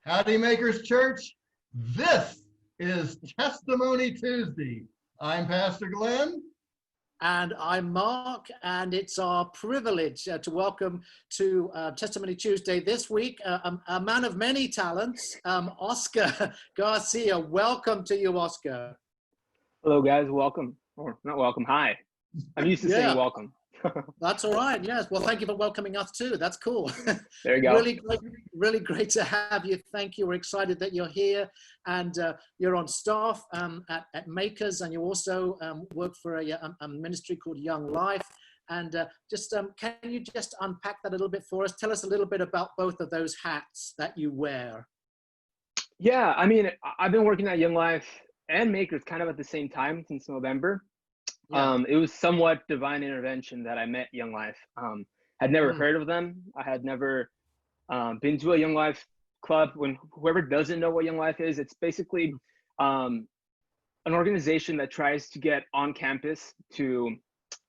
Howdy Makers Church. This is Testimony Tuesday. I'm Pastor Glenn. And I'm Mark, and it's our privilege to welcome to Testimony Tuesday this week a man of many talents, Oscar Garcia. Welcome to you, Oscar. Hello, guys. Welcome. Or not welcome. Hi. I'm used to saying welcome. That's all right. Yes. Well, thank you for welcoming us too. That's cool. There you go. Really great to have you. Thank you. We're excited that you're here, and you're on staff at Makers, and you also work for a ministry called Young Life. And can you just unpack that a little bit for us? Tell us a little bit about both of those hats that you wear. Yeah, I mean, I've been working at Young Life and Makers kind of at the same time since November. Yeah. It was somewhat divine intervention that I met Young Life. Had never heard of them. I had never been to a Young Life club. When whoever doesn't know what Young Life is, it's basically an organization that tries to get on campus to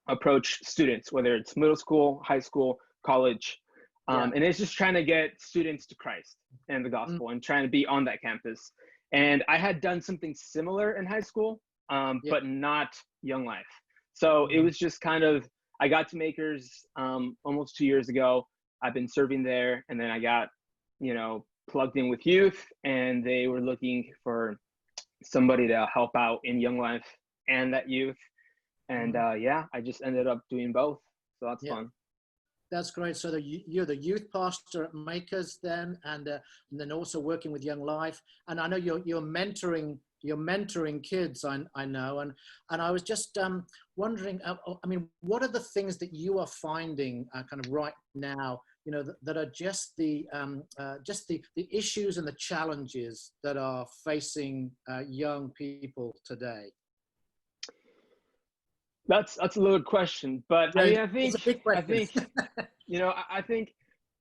approach students, whether it's middle school, high school, college. And it's just trying to get students to Christ and the gospel and trying to be on that campus. And I had done something similar in high school, but not Young Life. So it was just kind of, I got to Makers almost 2 years ago. I've been serving there, and then I got, plugged in with youth, and they were looking for somebody to help out in Young Life and that youth. And I just ended up doing both. So that's fun. That's great. So you're the youth pastor at Makers then, and then also working with Young Life. And I know you're mentoring kids, I know, and I was just wondering, what are the things that you are finding kind of right now, that are just the issues and the challenges that are facing young people today? That's a loaded question, but yeah, I think I think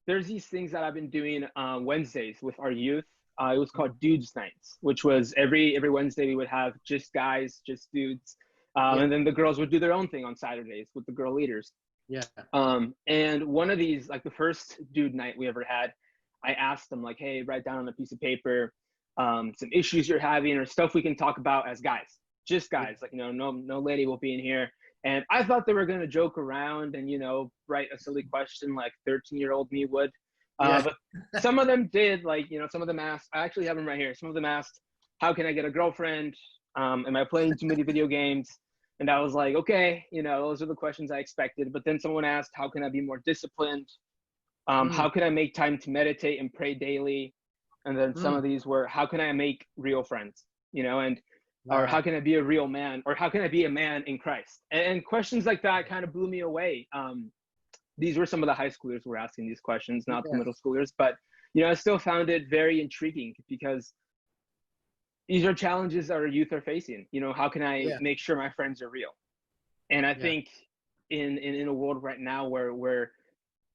there's these things that I've been doing Wednesdays with our youth. It was called Dudes Nights, which was every Wednesday we would have just guys, just dudes, and then the girls would do their own thing on Saturdays with the girl leaders. And one of these, like the first dude night we ever had, I asked them like, hey, write down on a piece of paper some issues you're having or stuff we can talk about as guys, just guys, like no lady will be in here. And I thought they were gonna joke around and write a silly question like 13-year-old me would. But some of them did, like, some of them asked, I actually have them right here. Some of them asked, how can I get a girlfriend? Am I playing too many video games? And I was like, okay, those are the questions I expected. But then someone asked, how can I be more disciplined? How can I make time to meditate and pray daily? And then some of these were, how can I make real friends? Or how can I be a real man? Or how can I be a man in Christ? And questions like that kind of blew me away. These were some of the high schoolers who were asking these questions, not the middle schoolers. But, I still found it very intriguing because these are challenges that our youth are facing. How can I make sure my friends are real? And I think in a world right now where we're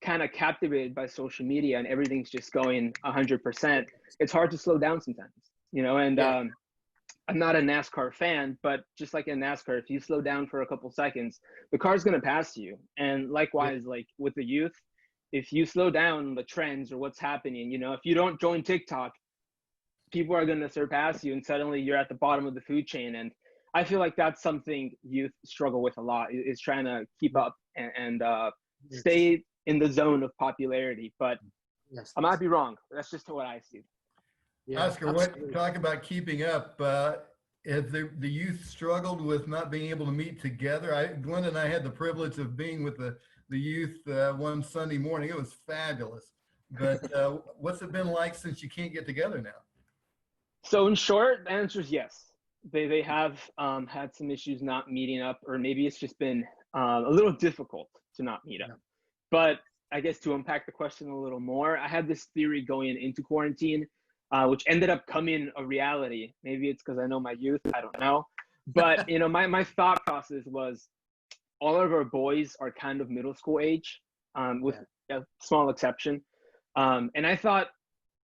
kind of captivated by social media and everything's just going 100%, it's hard to slow down sometimes, I'm not a NASCAR fan, but just like in NASCAR, if you slow down for a couple seconds, the car's going to pass you. And likewise, like with the youth, if you slow down the trends or what's happening, if you don't join TikTok, people are going to surpass you and suddenly you're at the bottom of the food chain. And I feel like that's something youth struggle with a lot, is trying to keep up and stay in the zone of popularity. But I might be wrong. That's just what I see. Oscar, talk about keeping up. Have the youth struggled with not being able to meet together? Glenn and I had the privilege of being with the youth one Sunday morning. It was fabulous. But what's it been like since you can't get together now? So in short, the answer is yes. They have had some issues not meeting up, or maybe it's just been a little difficult to not meet up. But I guess to unpack the question a little more, I had this theory going into quarantine, which ended up coming a reality. Maybe it's because I know my youth, I don't know. But my thought process was all of our boys are kind of middle school age, with a small exception. And I thought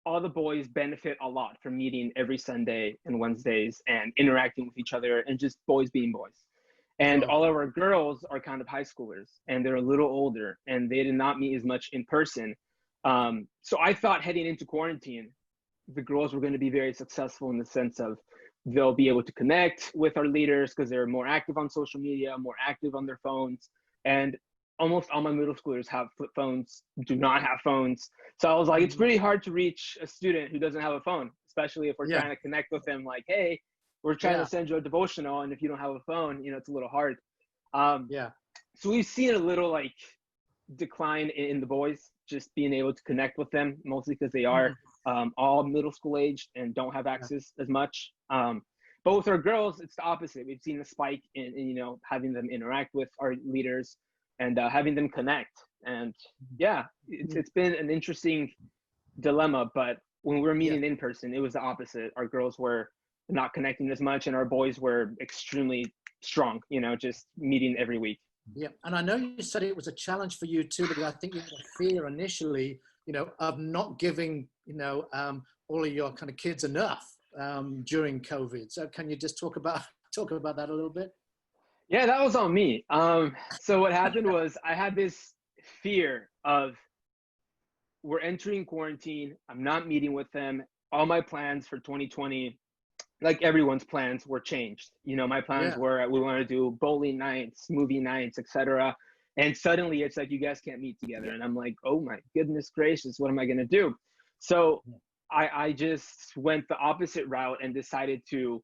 all the boys benefit a lot from meeting every Sunday and Wednesdays and interacting with each other and just boys being boys. And all of our girls are kind of high schoolers and they're a little older and they did not meet as much in person. So I thought heading into quarantine, the girls were going to be very successful in the sense of they'll be able to connect with our leaders because they're more active on social media, more active on their phones. And almost all my middle schoolers have flip phones, do not have phones. So I was like, it's pretty hard to reach a student who doesn't have a phone, especially if we're trying to connect with them like, hey, we're trying to send you a devotional. And if you don't have a phone, you know, it's a little hard. So we've seen a little like decline in the boys, just being able to connect with them, mostly because they are all middle school aged and don't have access as much. But with our girls, it's the opposite. We've seen a spike in you know, having them interact with our leaders and having them connect. And yeah, it's been an interesting dilemma, but when we were meeting in person, it was the opposite. Our girls were not connecting as much and our boys were extremely strong, you know, just meeting every week. Yeah, and I know you said it was a challenge for you too, because I think you had a fear initially, you know, of not giving, you know, all of your kind of kids enough during COVID. So can you just talk about that a little bit? Yeah, that was on me. So what happened was I had this fear of we're entering quarantine. I'm not meeting with them. All my plans for 2020, like everyone's plans, were changed. You know, my plans were we want to do bowling nights, movie nights, etc. And suddenly it's like, you guys can't meet together. And I'm like, oh my goodness gracious, what am I going to do? So I just went the opposite route and decided to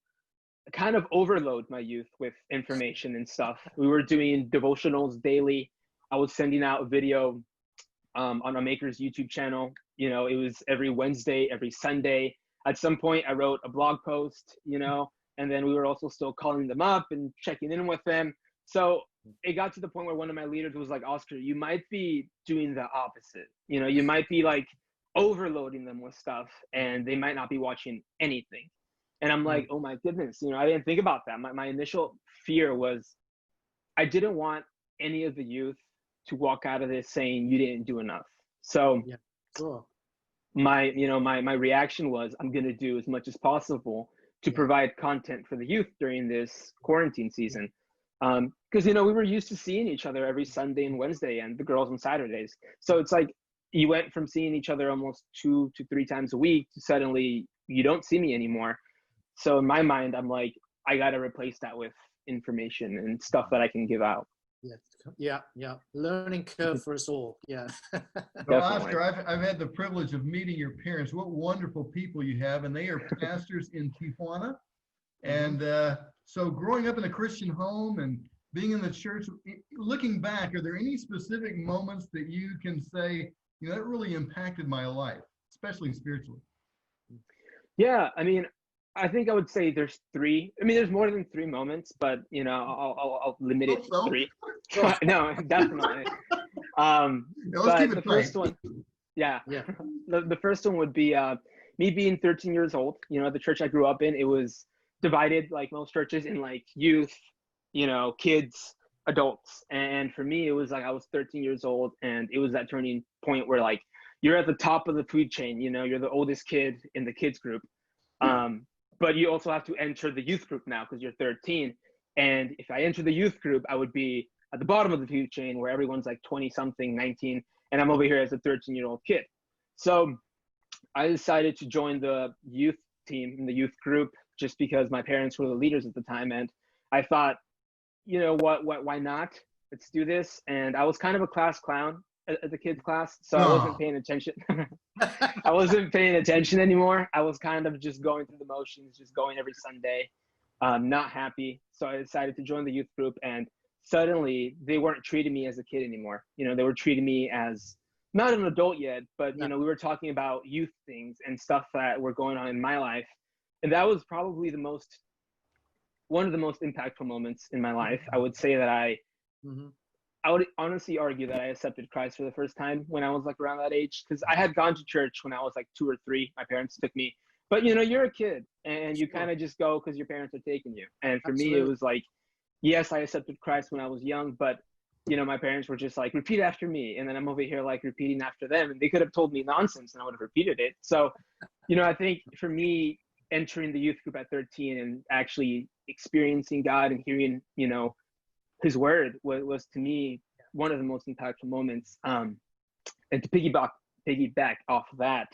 kind of overload my youth with information and stuff. We were doing devotionals daily. I was sending out a video on a Maker's YouTube channel. You know, it was every Wednesday, every Sunday. At some point, I wrote a blog post, you know, and then we were also still calling them up and checking in with them. So it got to the point where one of my leaders was like, Oscar, you might be doing the opposite. You know, you might be like overloading them with stuff and they might not be watching anything. And I'm like, oh my goodness, you know, I didn't think about that. My initial fear was I didn't want any of the youth to walk out of this saying you didn't do enough. So my reaction was, I'm going to do as much as possible to provide content for the youth during this quarantine season. Because, you know, we were used to seeing each other every Sunday and Wednesday and the girls on Saturdays. So it's like you went from seeing each other almost 2 to 3 times a week to suddenly you don't see me anymore. So in my mind, I'm like, I got to replace that with information and stuff that I can give out. Yeah. Learning curve for us all. Yeah. So Oscar, I've had the privilege of meeting your parents. What wonderful people you have, and they are pastors in Tijuana. And so growing up in a Christian home and being in the church, looking back, are there any specific moments that you can say, you know, that really impacted my life, especially spiritually? Yeah, I mean, I think I would say there's 3. I mean, there's more than 3 moments, but you know, I'll limit it to 3. No, definitely. But the first one, the first one would be me being 13 years old. You know, the church I grew up in, it was divided like most churches in like youth, you know, kids, adults. And for me, it was like I was 13 years old, and it was that turning point where like you're at the top of the food chain. You know, you're the oldest kid in the kids group. But you also have to enter the youth group now because you're 13. And if I enter the youth group, I would be at the bottom of the food chain where everyone's like 20 something, 19, and I'm over here as a 13-year-old kid. So I decided to join the youth team in the youth group just because my parents were the leaders at the time. And I thought, you know what, why not? Let's do this. And I was kind of a class clown at the kids class. So I wasn't paying attention. I wasn't paying attention anymore. I was kind of just going through the motions, just going every Sunday, not happy. So I decided to join the youth group, and suddenly they weren't treating me as a kid anymore. You know, they were treating me as not an adult yet, but you know, we were talking about youth things and stuff that were going on in my life. And that was probably one of the most impactful moments in my life. I would say that I would honestly argue that I accepted Christ for the first time when I was like around that age, because I had gone to church when I was like 2 or 3. My parents took me, but you know, you're a kid and you kind of just go because your parents are taking you. And for me, it was like, yes, I accepted Christ when I was young, but you know, my parents were just like, repeat after me. And then I'm over here like repeating after them, and they could have told me nonsense and I would have repeated it. So, you know, I think for me, entering the youth group at 13 and actually experiencing God and hearing, you know, his word was to me one of the most impactful moments. And to piggyback off of that,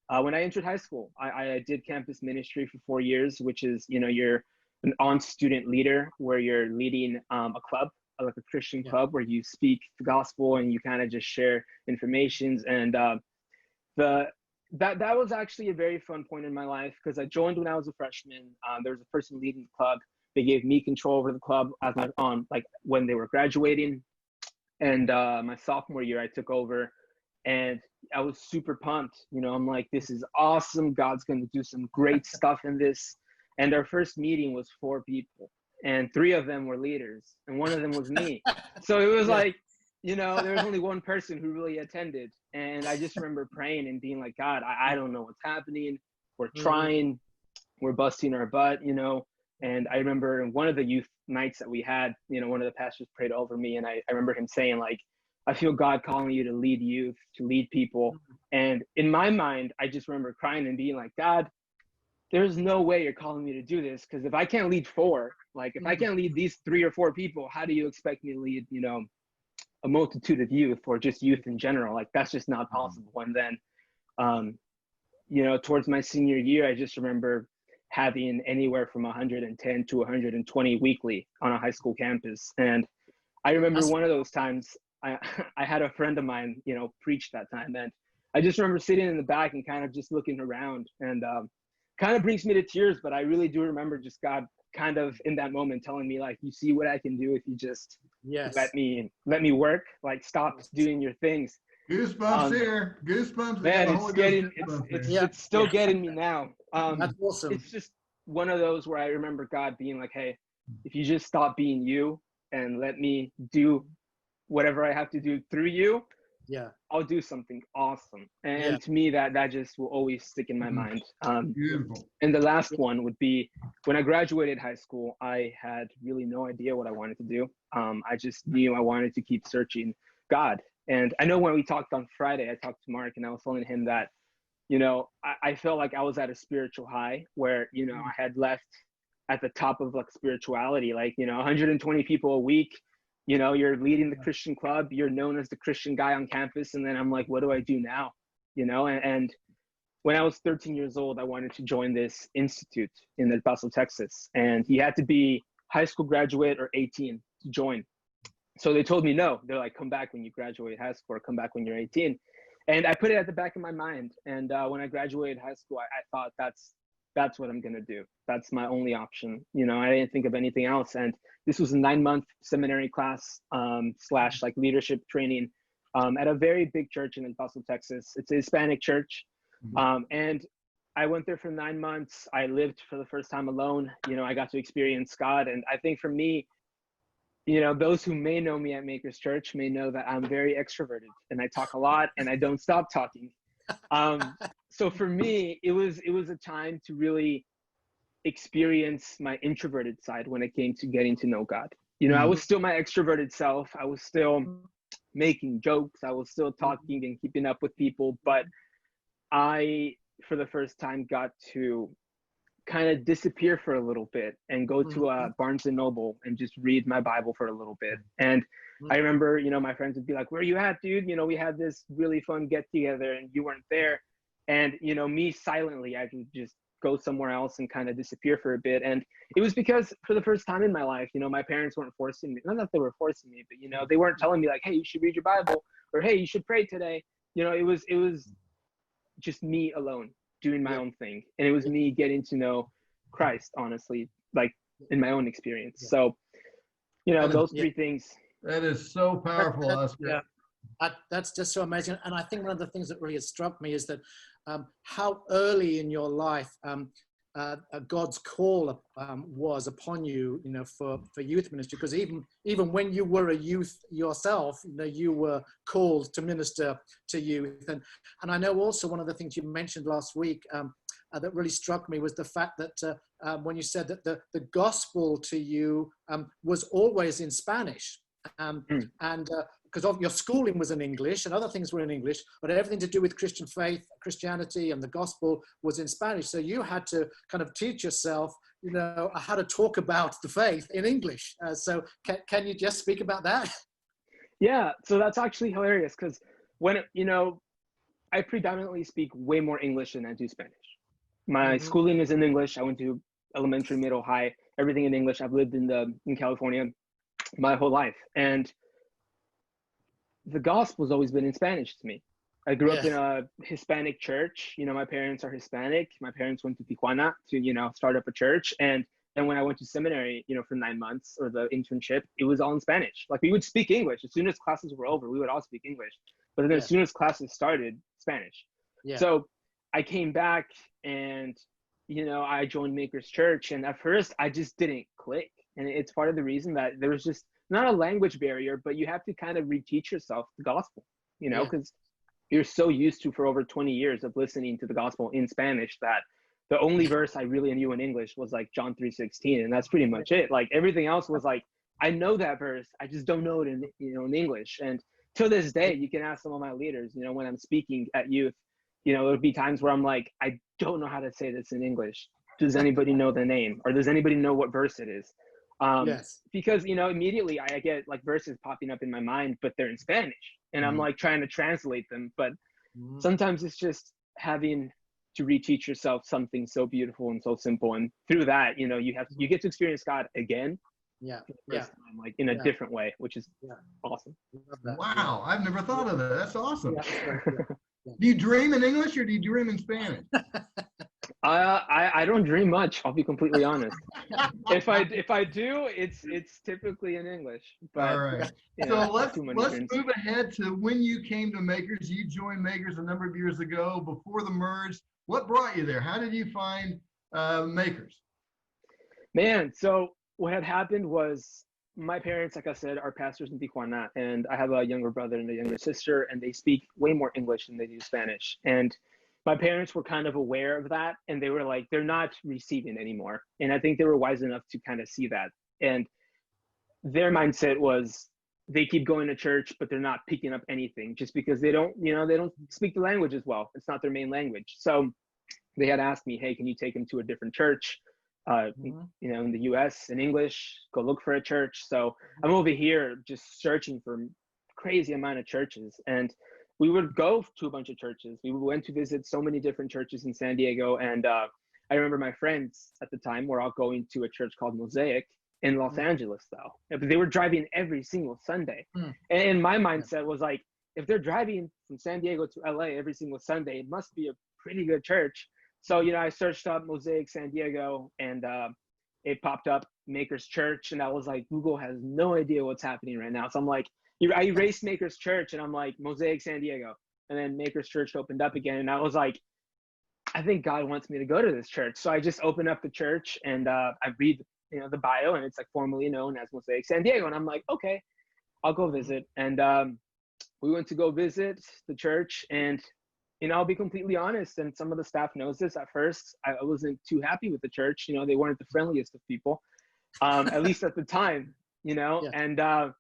When I entered high school, I did campus ministry for 4 years, which is, you're an on-student leader where you're leading a club, like a Christian club, where you speak the gospel and you kind of just share informations. And that was actually a very fun point in my life, because I joined when I was a freshman. There was a person leading the club. They gave me control over the club when they were graduating. And my sophomore year, I took over, and I was super pumped. I'm like, this is awesome. God's going to do some great stuff in this. And our first meeting was 4 people, and 3 of them were leaders, and 1 of them was me. So it was like, there was only 1 person who really attended. And I just remember praying and being like, God, I don't know what's happening. We're trying, we're busting our butt, And I remember in one of the youth nights that we had, one of the pastors prayed over me, and I remember him saying, like, I feel God calling you to lead youth, to lead people. And in my mind, I just remember crying and being like, God, there's no way you're calling me to do this, because if I can't lead 4, like if I can't lead these 3 or 4 people, how do you expect me to lead, a multitude of youth, or just youth in general? Like, that's just not possible. And then, towards my senior year, I just remember having anywhere from 110 to 120 weekly on a high school campus. And I remember one of those times, I had a friend of mine, preach that time. And I just remember sitting in the back and kind of just looking around, and kind of brings me to tears. But I really do remember just God kind of in that moment telling me, like, you see what I can do if you just let me work, like, stop doing your things. Goosebumps here. Goosebumps. Man, it's still getting me now. That's awesome. It's just one of those where I remember God being like, hey, if you just stop being you and let me do whatever I have to do through you, I'll do something awesome. And to me, that just will always stick in my mind. Beautiful. And the last one would be, when I graduated high school, I had really no idea what I wanted to do. I just knew I wanted to keep searching God. And I know when we talked on Friday, I talked to Mark, and I was telling him that, I felt like I was at a spiritual high where, I had left at the top of like spirituality, like, 120 people a week, you're leading the Christian club, you're known as the Christian guy on campus. And then I'm like, what do I do now? And when I was 13 years old, I wanted to join this institute in El Paso, Texas. And you had to be high school graduate or 18 to join. So they told me no. They're like, come back when you graduate high school, or come back when you're 18. And I put it at the back of my mind. And when I graduated high school, I thought that's what I'm going to do. That's my only option. I didn't think of anything else. And this was a 9-month seminary class / like leadership training at a very big church in El Paso, Texas. It's a Hispanic church. And I went there for 9 months. I lived for the first time alone. I got to experience God. And I think for me, those who may know me at Maker's Church may know that I'm very extroverted, and I talk a lot, and I don't stop talking. So for me, it was a time to really experience my introverted side when it came to getting to know God. I was still my extroverted self. I was still making jokes. I was still talking and keeping up with people, but I, for the first time, got to kind of disappear for a little bit and go to a Barnes and Noble and just read my Bible for a little bit. And I remember, my friends would be like, where are you at, dude? We had this really fun get together and you weren't there. And, me silently, I could just go somewhere else and kind of disappear for a bit. And it was because for the first time in my life, my parents weren't forcing me. Not that they were forcing me, but, they weren't telling me like, hey, you should read your Bible, or, hey, you should pray today. It was just me alone doing my own thing. And it was me getting to know Christ, honestly, like in my own experience. So, those 3 things. That is so powerful, Oscar. That's just so amazing. And I think one of the things that really has struck me is that how early in your life God's call was upon you, for youth ministry. Because even when you were a youth yourself, you were called to minister to youth. And I know also one of the things you mentioned last week that really struck me was the fact that when you said that the gospel to you was always in Spanish. And because your schooling was in English and other things were in English, but everything to do with Christian faith, Christianity, and the gospel was in Spanish. So you had to kind of teach yourself, how to talk about the faith in English. So can you just speak about that? Yeah, so that's actually hilarious because when, I predominantly speak way more English than I do Spanish. My Mhm. schooling is in English. I went to elementary, middle, high, everything in English. I've lived in California my whole life, and the gospel's always been in Spanish to me. I grew up Yeah. in a Hispanic church. You know, my parents are Hispanic. My parents went to Tijuana to, you know, start up a church. And then when I went to seminary, you know, for 9 months or the internship, it was all in Spanish. Like we would speak English. As soon as classes were over, we would all speak English. But then Yeah. as soon as classes started, Spanish. Yeah. So I came back and, you know, I joined Maker's Church. And at first I just didn't click. And it's part of the reason that there was just not a language barrier, but you have to kind of reteach yourself the gospel, you know, Yeah. because you're so used to for over 20 years of listening to the gospel in Spanish that the only verse I really knew in English was like John 3:16, and that's pretty much it. Like everything else was like, I know that verse, I just don't know it in, you know, in English. And to this day, you can ask some of my leaders, you know, when I'm speaking at youth, you know, there'll be times where I'm like, I don't know how to say this in English. Does anybody know the name, or does anybody know what verse it is? Yes. Because, you know, immediately I get like verses popping up in my mind, but they're in Spanish, and I'm like trying to translate them. But Mhm. sometimes it's just having to reteach yourself something so beautiful and so simple, and through that, you know, you get to experience God again Yeah. for the Yeah. first time, like in a Yeah. different way, which is Yeah. awesome. Love that. Wow, I've never thought of that. That's awesome. Yeah. Yeah. Do you dream in English or do you dream in Spanish? I don't dream much. I'll be completely honest. If I do, it's typically in English. But All right. you So know, let's too many let's dreams. move ahead to when you came to Makers. You joined Makers a number of years ago before the merge. What brought you there? How did you find Makers? Man, so what had happened was my parents, like I said, are pastors in Tijuana, and I have a younger brother and a younger sister, and they speak way more English than they do Spanish. And my parents were kind of aware of that, and they were like, they're not receiving anymore. And I think they were wise enough to kind of see that. And their mindset was they keep going to church, but they're not picking up anything just because they don't, you know, they don't speak the language as well. It's not their main language. So they had asked me, hey, can you take them to a different church? Mhm. You know, in the US in English, go look for a church. So I'm over here just searching for crazy amount of churches. And we would go to a bunch of churches. We went to visit so many different churches in San Diego. And I remember my friends at the time were all going to a church called Mosaic in Los Angeles, though. But they were driving every single Sunday. And my mindset was like, if they're driving from San Diego to LA every single Sunday, it must be a pretty good church. So, you know, I searched up Mosaic San Diego, and it popped up Maker's Church. And I was like, Google has no idea what's happening right now. So I'm like, I erased Maker's Church, and I'm like, Mosaic San Diego. And then Maker's Church opened up again. And I was like, I think God wants me to go to this church. So I just opened up the church, and I read, you know, the bio, and it's like formerly known as Mosaic San Diego. And I'm like, okay, I'll go visit. And we went to go visit the church, and you know, I'll be completely honest, and some of the staff knows this. At first, I wasn't too happy with the church. You know, they weren't the friendliest of people, at least at the time, you know. Yeah. And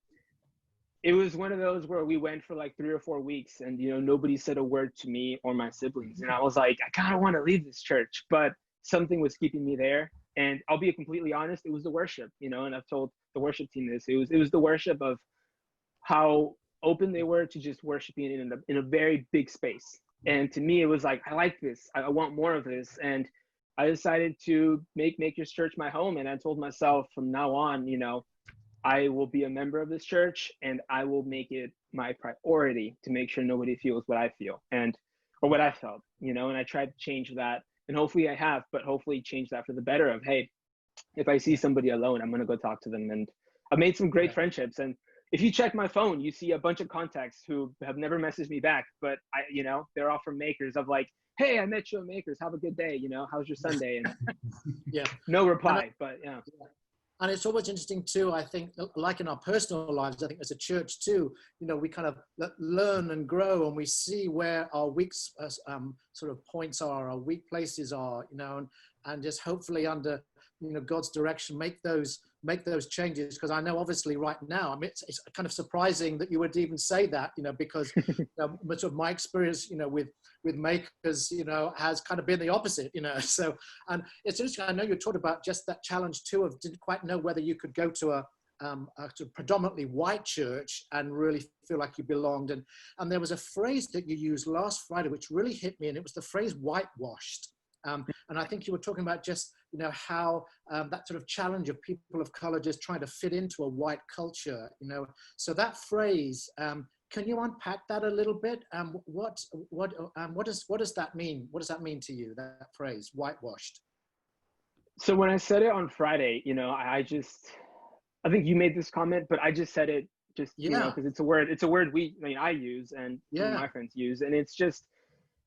it was one of those where we went for like 3 or 4 weeks, and, you know, nobody said a word to me or my siblings. And I was like, I kind of want to leave this church, but something was keeping me there. And I'll be completely honest, it was the worship, you know, and I've told the worship team this. It was the worship of how open they were to just worshiping in a very big space. And to me, it was like, I like this. I want more of this. And I decided to make Maker's Church my home. And I told myself from now on, you know, I will be a member of this church, and I will make it my priority to make sure nobody feels what I feel or what I felt, you know. And I tried to change that, and hopefully I have, but hopefully change that for the better of, hey, if I see somebody alone, I'm going to go talk to them. And I've made some great friendships. And if you check my phone, you see a bunch of contacts who have never messaged me back, but you know, they're all from Makers of like, hey, I met you at Makers. Have a good day. You know, how's your Sunday? And Yeah. no reply, but yeah. And it's always interesting too, I think, like in our personal lives, I think as a church too, you know, we kind of learn and grow, and we see where our weak sort of points are, our weak places are, you know, and just hopefully under, you know, God's direction, make those changes. Because I know obviously right now, I mean, it's kind of surprising that you would even say that, you know, because much of my experience, you know, with Makers, you know, has kind of been the opposite, you know. So, and it's interesting, I know you talked about just that challenge too of didn't quite know whether you could go to a sort of predominantly white church and really feel like you belonged. And there was a phrase that you used last Friday, which really hit me, and it was the phrase whitewashed. And I think you were talking about just, you know, how that sort of challenge of people of color just trying to fit into a white culture, you know. So that phrase, can you unpack that a little bit? What does that mean? What does that mean to you, that phrase, whitewashed? So when I said it on Friday, you know, I think you made this comment, but I just said it just, you know, because it's a word I use and my friends use. And it's just,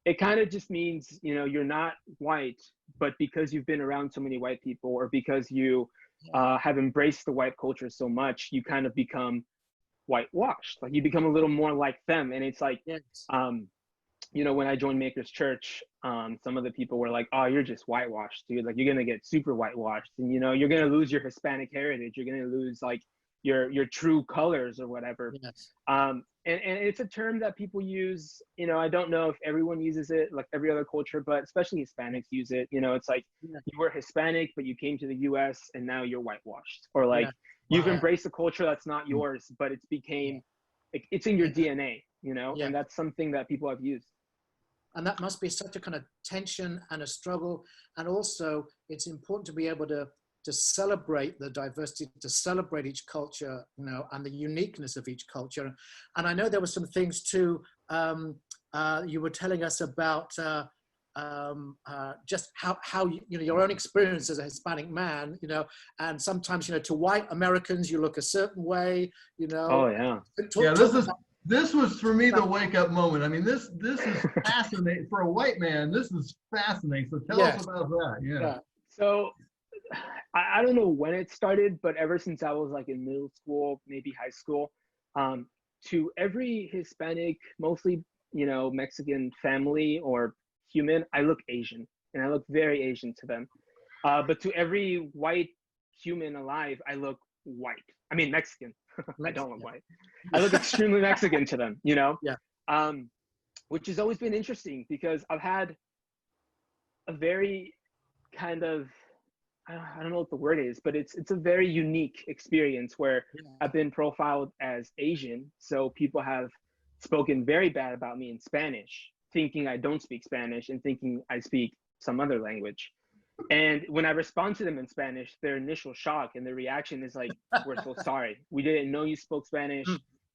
it kind of just means, you know, you're not white, but because you've been around so many white people, or because you have embraced the white culture so much, you kind of become whitewashed. Like you become a little more like them. And it's like, you know, when I joined Maker's Church, some of the people were like, "Oh, you're just whitewashed, dude. Like you're gonna get super whitewashed, and you know, you're gonna lose your Hispanic heritage. You're gonna lose like your true colors or whatever." Yes. And it's a term that people use. You know, I don't know if everyone uses it, like every other culture, but especially Hispanics use it. You know, it's like you were Hispanic, but you came to the U.S. and now you're whitewashed, or like you've embraced a culture that's not yours, but it's in your DNA. You know, and that's something that people have used. And that must be such a kind of tension and a struggle. And also it's important to be able to celebrate the diversity, to celebrate each culture, you know, and the uniqueness of each culture. And I know there were some things too, you were telling us about just how you know, your own experience as a Hispanic man, you know, and sometimes, you know, to white Americans, you look a certain way, you know. Oh, yeah. This was for me the wake up moment. I mean, this is fascinating for a white man. This is fascinating. So tell us about that. Yeah. So I don't know when it started, but ever since I was like in middle school, maybe high school, to every Hispanic, mostly, you know, Mexican family or human, I look Asian, and I look very Asian to them. But to every white human alive, I look white. I mean, Mexican. I don't look white. I look extremely Mexican to them, you know? Which has always been interesting because I've had a very kind of, I don't know what the word is, but it's a very unique experience where I've been profiled as Asian. So people have spoken very bad about me in Spanish, thinking I don't speak Spanish and thinking I speak some other language. And when I respond to them in Spanish, their initial shock and their reaction is like, "We're so sorry. We didn't know you spoke Spanish."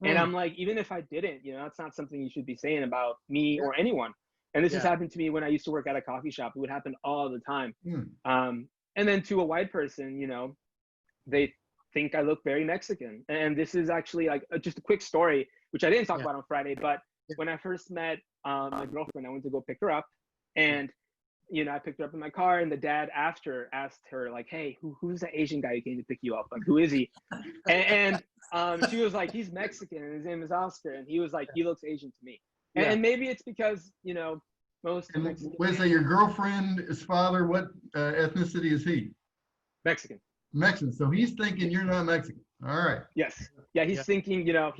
And I'm like, even if I didn't, you know, that's not something you should be saying about me or anyone. And this has happened to me when I used to work at a coffee shop. It would happen all the time. And then to a white person, you know, they think I look very Mexican. And this is actually like just a quick story, which I didn't talk about on Friday. But when I first met my girlfriend, I went to go pick her up. And you know, I picked her up in my car, and the dad asked her like, "Hey, who's the Asian guy who came to pick you up? Like, who is he?" And she was like, "He's Mexican, and his name is Oscar." And he was like, "He looks Asian to me." And maybe it's because, you know, most Mexican. Wait, so your girlfriend's father, what ethnicity is he? Mexican. Mexican. So he's thinking you're not Mexican. All right. Yes. Yeah, he's thinking, you know,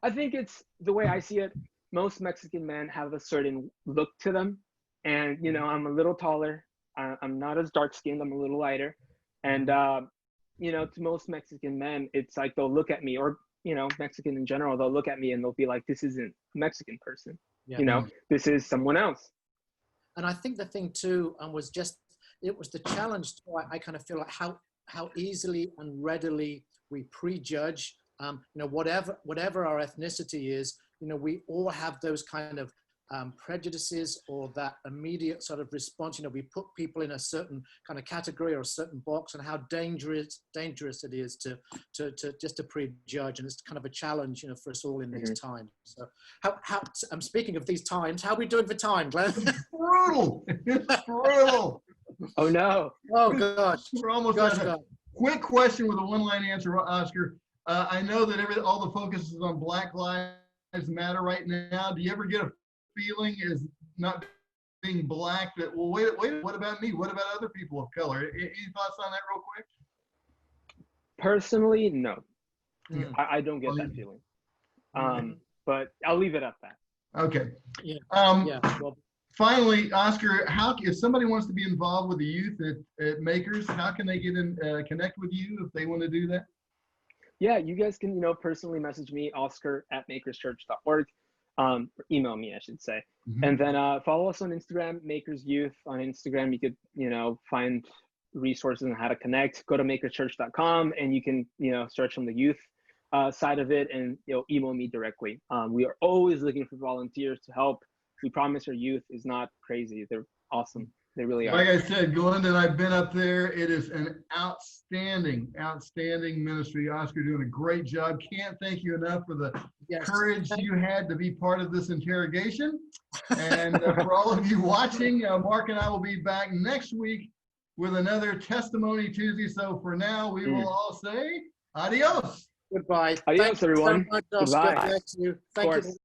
I think it's the way I see it. Most Mexican men have a certain look to them. And, you know, I'm a little taller. I'm not as dark skinned. I'm a little lighter. And, you know, to most Mexican men, it's like they'll look at me, or, you know, Mexican in general, they'll look at me and they'll be like, "This isn't a Mexican person. You know, this is someone else." And I think the thing too, it was the challenge too, I kind of feel like how easily and readily we prejudge, you know, whatever our ethnicity is, you know, we all have those kind of prejudices or that immediate sort of response. You know, we put people in a certain kind of category or a certain box, and how dangerous it is to just to prejudge. And it's kind of a challenge, you know, for us all in these times. So how I'm speaking of these times, how are we doing for time, Glenn? Brutal. It's brutal. Oh no. Oh gosh. We're almost out. Quick question with a one-line answer, Oscar. I know that all the focus is on Black Lives Matter right now. Do you ever get a feeling as not being Black that, well, wait, what about me? What about other people of color? Any thoughts on that real quick? Personally, no. I don't get that feeling. But I'll leave it at that. Okay. Finally, Oscar, if somebody wants to be involved with the youth at Makers, how can they get in connect with you if they want to do that? Yeah, you guys can, personally message me, oscar@makerschurch.org, or email me, I should say. Mhm. And then follow us on Instagram, Makers Youth on Instagram. You could, find resources on how to connect. Go to makerschurch.com and you can, search on the youth side of it, and email me directly. We are always looking for volunteers to help. We promise our youth is not crazy. They're awesome. They really are. Like I said, Glenda and I've been up there. It is an outstanding ministry. Oscar doing a great job. Can't thank you enough for the courage you had to be part of this interrogation. And for all of you watching, Mark and I will be back next week with another Testimony Tuesday. So for now, we will all say adios. Goodbye. Adios, everyone. So much, Oscar. Goodbye. Bless you. Thank you.